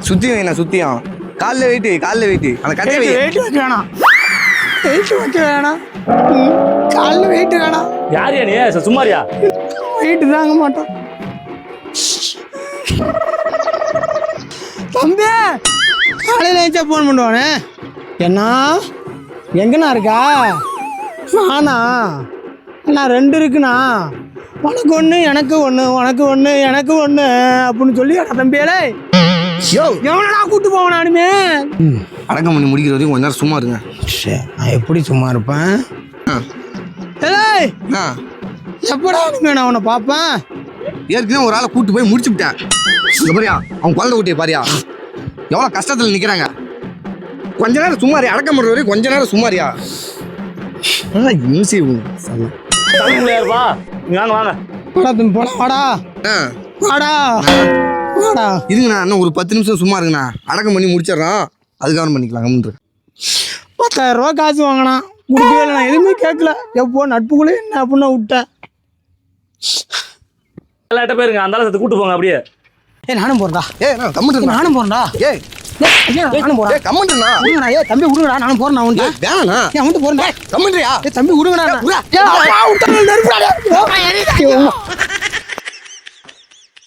சுத்தி வைண்ணா சுத்தியும் காலில் வெயிட்டு அந்த கட்டை வெயிட் வைக்க வேணாம். வெயிட் வைக்க வேணாம். காலில் வெயிட் வேணாம். யாரியா நீ சும்மாரியா? வெயிட் தாங்க மாட்டோம். தம்பி காலையில் ஏச்சா ஃபோன் பண்ணுவானே. என்ன எங்கண்ணா இருக்கா? நானா அண்ணா 2 இருக்குண்ணா. உனக்கு ஒன்று எனக்கு ஒன்று, உனக்கு ஒன்று எனக்கு ஒன்று அப்படின்னு சொல்லி தம்பியாலே யோ எவனடா கூப்பிட்டு போவேன் நானுமே. அடக்கம் பண்ணி முடிக்கிற வரைக்கும் கொஞ்ச நேரம் சும்மா இருங்க. சரி நான் எப்படி சும்மா இருப்பேன்? எப்படா இனிமே நான் அவனை பார்ப்பேன்? ஏற்கனவே ஒரு ஆளை கூப்பிட்டு போய் முடிச்சு விட்டேன். பாரியா அவன் குழந்தை குட்டியை பாரியா எவ்வளோ கஷ்டத்தில் நிற்கிறாங்க. கொஞ்ச நேரம் சும்மாரியா, அடக்கம் பண்ணுற வரைக்கும் கொஞ்ச நேரம் சும்மாரியா. ஈஸி யாருப்பா நீ வாங்க வாங்க. போடா தம்பி போடா. வாடா வாடா வாடா. இருங்கண்ணா இன்னும் ஒரு 10 நிமிஷம் சும்மா இருக்குண்ணா. அடக்கம் பண்ணி முடிச்சிடறோம், அதுக்கப்புறம் பண்ணிக்கலாம். 10,000 ரூபா காசு வாங்கினா கொடுக்கவே இல்லை. நான் எதுவுமே கேட்கல. எப்போ நட்புக்குள்ளே என்ன அப்படின்னு விட்டேன். எல்லாம் எட்ட போயிருங்க. அந்த ஆளை கூட்டு போங்க அப்படியே. நானும் போறேன்டா. நான் கம்முட்டு நானும் போறேன்டா. நானும் போறேன். கம்முட்டுண்ணா. விடுங்கடா. தம்பி விடுங்கடா. நானும் போறேன். நான் உண்டு வேணா அவன்ட்டு போறேன்டா. கம்முன்றியா? தம்பி விடுங்கடா.